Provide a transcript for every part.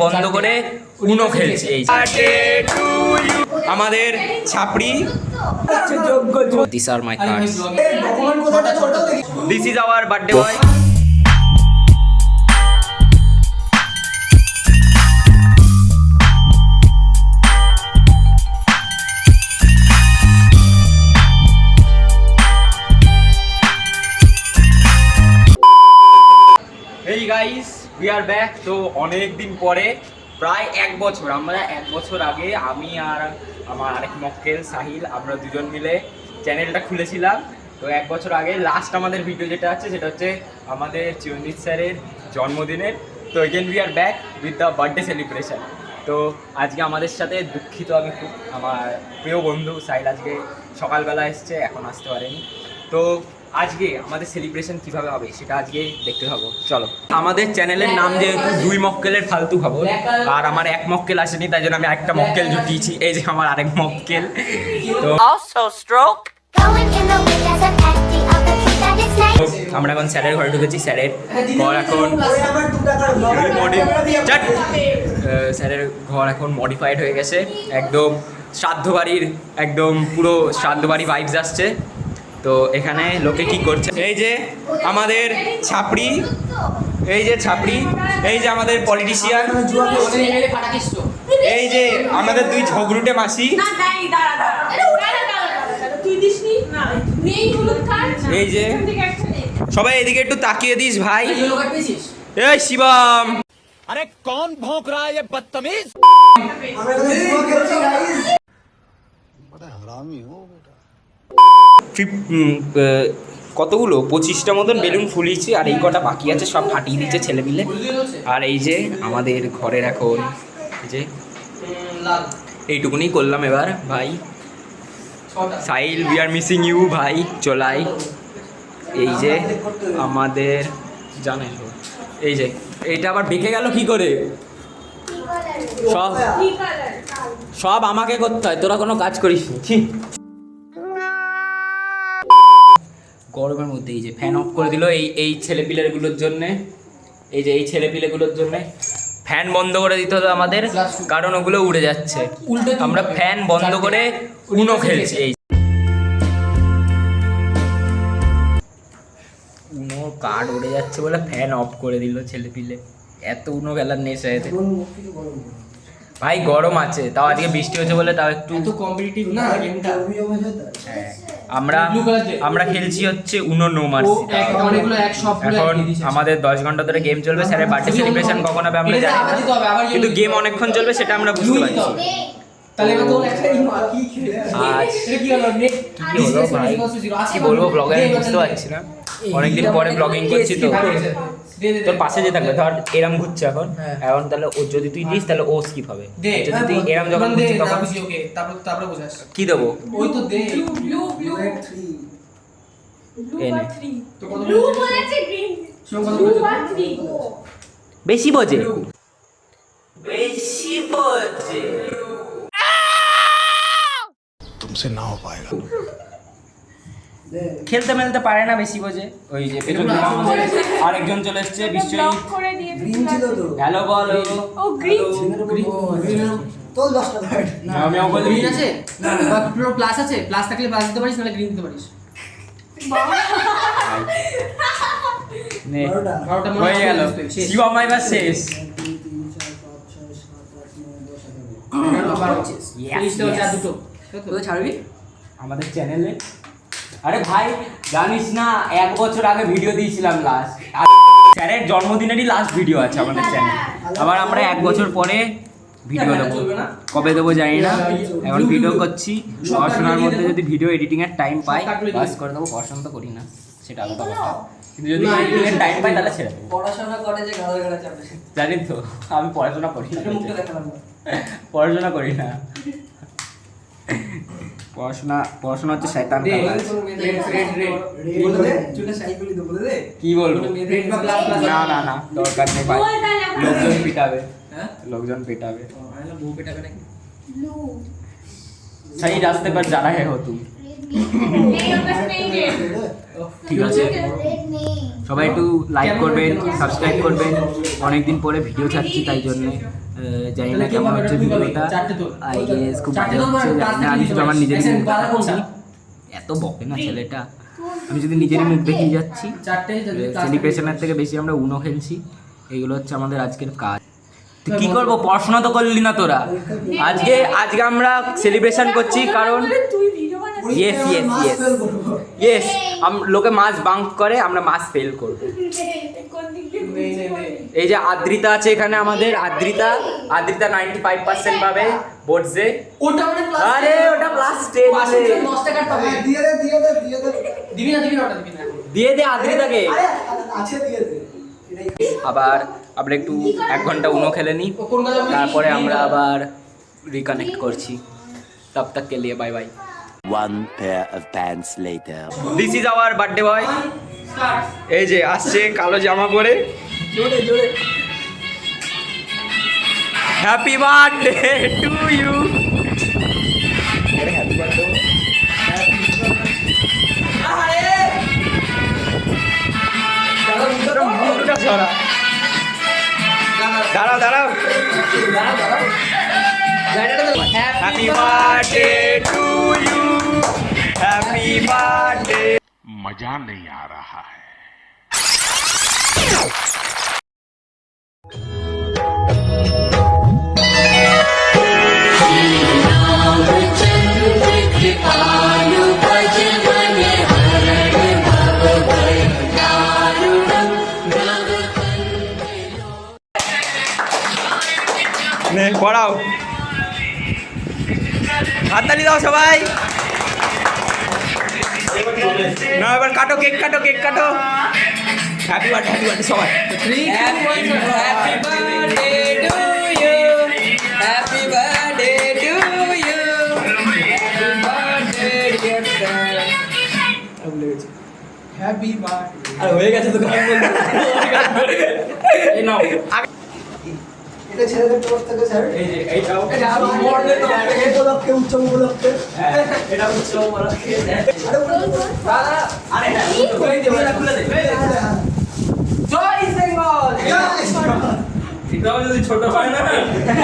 বন্ধ করে উনো খেলছে। এই আমাদের ছাপড়ি, this are my cards, this is our birthday boy. Hey guys, we are back. তো অনেক দিন পরে, প্রায় 1 বছর, আমরা 1 বছর আগে আমি আর আমার আরেক মক্কেল সাহিল, আমরা দুজন মিলে চ্যানেলটা খুলেছিলাম। তো 1 বছর আগে লাস্ট আমাদের ভিডিও যেটা আছে সেটা হচ্ছে আমাদের চিরঞ্জিত স্যারের জন্মদিনের। তো again we are back with the birthday celebration. তো আজকে আমাদের সাথে দুঃখিত আমি খুব, আমার প্রিয় বন্ধু সাহিল আজকে সকালবেলা এসছে, এখন আসতে পারেনি। তো আজকে আমাদের সেলিব্রেশন কিভাবে হবে সেটা আজকে দেখতে হবে। চলো, আমাদের চ্যানেলের নাম যেহেতু 2 মক্কেলের ফালতু খবর, আর আমার 1 মক্কেল আসেনি, তাই জন্য আমি একটা মক্কেল জুটিয়েছি। এই যে আমার আরেক মক্কেল। তো আমরা এখন স্যারের ঘরে ঢুকেছি। স্যারের ঘর এখন স্যারের ঘর এখন মডিফাইড হয়ে গেছে, একদম শ্রাদ্ধ বাড়ির, একদম পুরো শ্রাদ্ধ বাড়ি ভাইবস আসছে। তো এখানে লোকে কি করছে, এই যে আমাদের ছাপড়ি, এই যে ছাপড়ি, এই যে আমাদের পলিটিশিয়ান, এই যে আমাদের 2 ঝগড়ুটে মাসি, এই যে সবাই এদিকে একটু তাকিয়ে দিস ভাই। এই শিবম, আরে কোন ভौंक रहा है ये बदतमीज, কতগুলো 25টা মতন বেলুন ফুলিয়েছি, আর এই কটা বাকি আছে, সব ফাটিয়ে দিচ্ছে ছেলে মিলে। আর এই যে আমাদের ঘরের এখন এই যে এইটুকুনি করলাম এবার ভাই। Sahil, we are missing you ভাই, চলাই। এই যে আমাদের জানে, এই যে এইটা আবার বেঁকে গেল কি করে, সব আমাকে করতে হয়, তোরা কোনো কাজ করিস নি। গরমের মধ্যে এই যে ফ্যান অফ করে দিল এই ছেলেপিলেগুলোর জন্যে, এই যে এই ছেলেপিলেগুলোর জন্যে ফ্যান বন্ধ করে দিতে হতো আমাদের, কারণ ওগুলো উড়ে যাচ্ছে। আমরা ফ্যান বন্ধ করে উনো খেলছি। এই উনো কার্ড উড়ে যাচ্ছে বলে ফ্যান অফ করে দিল ছেলেপিলে। এত উনো খেলার নেশা এতে ভাই, গরম আছে, তাও আজকে বৃষ্টি হচ্ছে বলে তাও একটু কম্পিটিটিভ না গেমটা। হ্যাঁ, আমরা খেলছি হচ্ছে উনো নো মার্সি। এখন আমাদের 10 ঘন্টা ধরে গেম চলবে। স্যারের বার্থডে সেলিব্রেশন কখন হবে আমরা জানি না, কিন্তু গেম অনেকক্ষণ চলবে সেটা আমরা বুঝতে পারছি। কি বলবো ব্লগে, আমি বুঝতে পারছি না, অনেকদিন পরে ব্লগিং করছি। তো তোর পাশে যে থাকবে, ধর এরম ঘুরছে এখন, এখন তাহলে ও যদি তুই দিস তাহলে ও স্কিপ হবে, যদি তুই এরম যখন ঘুরছিস তখন তারপরে বুঝাস কি দেবো। ওই তো দে ব্লু 3 এনে তো কত ব্লু বলেছে গ্রিন, ব্লু 3 বেশি বোঝে, বেশি বোঝে, तुमसे ना हो पाएगा। খেলতে মেলতে পারে না, বেশি বোঝে। ওই যে পেছনে আরেকজন চলে এসেছে, বিশ্বজিৎ। হ্যালো বলো। ও গ্রিন তো 10টা কার্ড না, আমি বলি গ্রিন আছে না, পুরো প্লাস আছে, প্লাস থাকলে প্লাস দিতে পারিস, নালে গ্রিন দিতে পারিস। নে 12টা হয়ে গেল, শিবম মাই বাস শেষ। 2 ছাড়বি আমাদের চ্যানেলে। আরে ভাই জানিস না, 1 বছর আগে ভিডিও দিয়েছিলাম লাস্ট, স্যারের জন্মদিনেরই লাস্ট ভিডিও আছে আমাদের চ্যানেলে। আবার আমরা 1 বছর পরে ভিডিও দেবো, কবে দেবো জানি না, এখন ভিডিও করছি। পড়াশোনার মধ্যে যদি ভিডিও এডিটিংয়ের টাইম পাই বাস করে দেবো, পড়াশোনা তো করি না সেটা আলাদা কথা, কিন্তু যদি এডিটিংয়ের টাইম পাই তাহলে ছেড়ে দেবো। পড়াশোনা করে যে গাদা গাদা চাপে, জানি তো আমি পড়াশোনা করি না, পড়াশোনা করি না, পড়াশোনা হচ্ছে শয়তান কাজ। কি বলবো, না না না দরকার নেই ভাই, লোকজন পিটাবে, লোকজন পিটাবে। सही रास्ते पर जा रहे हो तुम। ঠিক আছে, সবাই একটু লাইক করবেন, সাবস্ক্রাইব করবেন। অনেকদিন পরে ভিডিও ছাড়ছি, তাই জন্যে জানি না কেমন হচ্ছে ভিডিওটা। আই গেস খুব ভালো হচ্ছে, জানি না। আমি শুধু আমার নিজেরই মুখ দেখাচ্ছি, এত বকে না ছেলেটা। আমি যদি নিজেরই মুখ দেখিয়ে যাচ্ছি। সেলিব্রেশনের থেকে বেশি আমরা উনো খেলছি। এইগুলো হচ্ছে আমাদের আজকের কাজ। কি করবো, পড়াশোনা তো করলি না তোরা। আজকে আমরা সেলিব্রেশন করছি কারণ ইয়েস ইয়েস ইয়েস ইয়েস লোকে মাস বাঙ্ক করে, আমরা মাস ফেল করব। এই যে আদ্রিতা আছে এখানে, আমাদের আদ্রিতা 95% পাবে বোর্ডসে। আরে ওটা ক্লাস 10 আছে, দিয়ে দে আদ্রিতাকে। আবার আমরা একটু 1 ঘন্টা উনো খেলে নিই, তারপরে আমরা আবার রিকানেক্ট করছি। তব তক কে লিয়ে bye bye. One pair of pants later. This is our birthday boy. এই যে আসছে কালো জামা পরে। Happy birthday to you. Happy birthday. দাঁড়াও Happy birthday to you. Happy birthday. मजा नहीं आ रहा है। পড়াও, হাততালি দাও সবাই। না এবার কাটো, কেক কাটো। হ্যাপি বার্থডে সবাই। Happy birthday to you, happy birthday to you, happy birthday dear friend. Happy birthday. আর হয়ে গেছে তো গান বলতে। এই নাও এটা ছেলেদের তরফ থেকে স্যার। এই যে এইটাও এটা মর্নের তো এই উপলক্ষে উৎসব উপলক্ষে। এটা উৎসব উপলক্ষে। আরে হ্যাঁ খুলে দে, খুলে দে। জয় বেঙ্গল, জয় বেঙ্গল। এটাও যদি ছোট হয় না,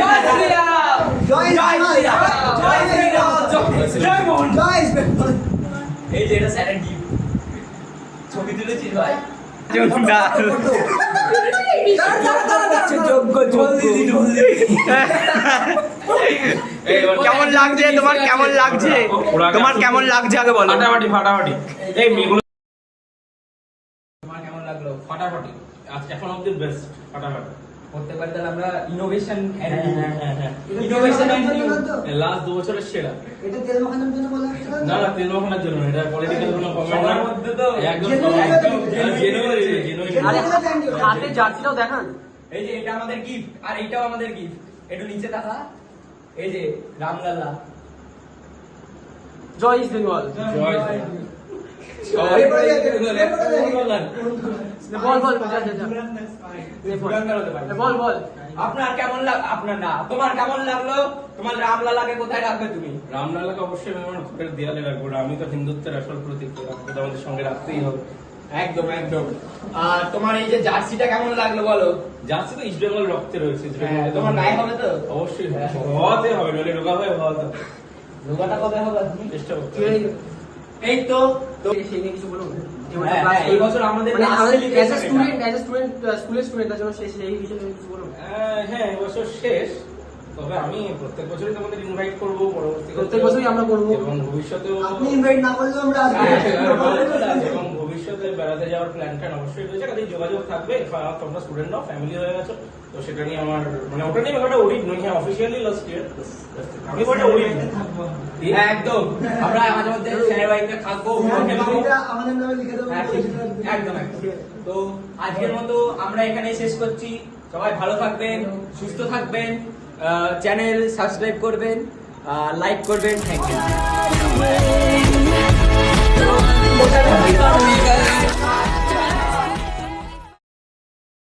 জয় শ্রীরাম, জয় শ্রীরাম, জয় শ্রীরাম, জয় মোহন, জয় বেঙ্গল। এই যে এটা স্যারের গিফট, ছবি তুলেছিস ভাই। কেমন লাগছে তোমার, কেমন লাগছে আগে বলো। ফাটাফাটি এই মেয়েগুলো তোমার কেমন লাগলো? ফাটাফাটি আজ এখন অব্দি বেস্ট। ফাটাফাটি করতে পারি তাহলে আমরা ইনোভেশন হ্যাঁ ইনোভেশন লাস্ট 2 বছরের সেরা। এটা তেল মাখানোর জন্য বলা হচ্ছে না তেল মাখানোর জন্য, এটা পলিটিক্যাল কোনো কমেন্ট সবার না। মধ্যে তো একদম জেনুইন। আরে হাতে জার্সিটাও দেখান। এই যে এটা আমাদের গিফট, আর এইটাও আমাদের গিফট। একটু নিচে দেখা, এই যে রামলালা, জয় ইস্ট বেঙ্গল। জয় বল আপনার কেমন আপনার না তোমার কেমন লাগলো? তোমার রামলালাকে কোথায় রাখবে তুমি? রামলালাকে অবশ্যই আমি আমার ঘরের দেয়ালে রাখবো। আমি তো হিন্দুত্বের আসল প্রতীক, রাখতে আমাদের সঙ্গে রাখতেই হবে। একদম। আর তোমার এই যে জার্সিটা কেমন লাগলো বলো? জার্সি তো ইস্ট বেঙ্গল রক্তে রয়েছে। তোমার গায়ে হবে তো? অবশ্যই হওয়াতে হবে, নইলে রোগা হয়ে হওয়াতে হবে। রোগাটা কবে হবে তুমি চেষ্টা করতে হবে। এই তো সেই নিয়ে কিছু বলুন। এই বছর আমাদের স্কুলের স্টুডেন্ট আছে, সেই বিষয়ে কিছু বলুন। হ্যাঁ এবছর শেষ, তবে আমি প্রত্যেক বছরই তোমাদের ইনভাইট করবো। প্রত্যেক বছরই আমরা করবো, এবং ভবিষ্যতেও আপনি ইনভাইট না করলেও আমরা আসবো। এবং ভবিষ্যতে বেড়াতে যাওয়ার প্ল্যান অবশ্যই রয়েছে। কাজে যোগাযোগ থাকবে। তোমরা স্টুডেন্ট নাও, ফ্যামিলি হয়ে গেছো, তো সেটা নিয়ে আমার মানে ওটা নিয়ে ব্যাপারটা ওরিড নই। হ্যাঁ অফিসিয়ালি লাস্ট ইয়ার আমি ওটা ওরিড থাকবো। একদম। আমরা মাঝে মধ্যে স্যারের বাড়িতে থাকবো, এটা আমাদের নামে লিখে দেবো। একদম। তো আজকের মতো আমরা এখানে শেষ করছি। সবাই ভালো থাকবেন, সুস্থ থাকবেন, চ্যানেল সাবস্ক্রাইব করবেন, লাইক করবেন। Thank you.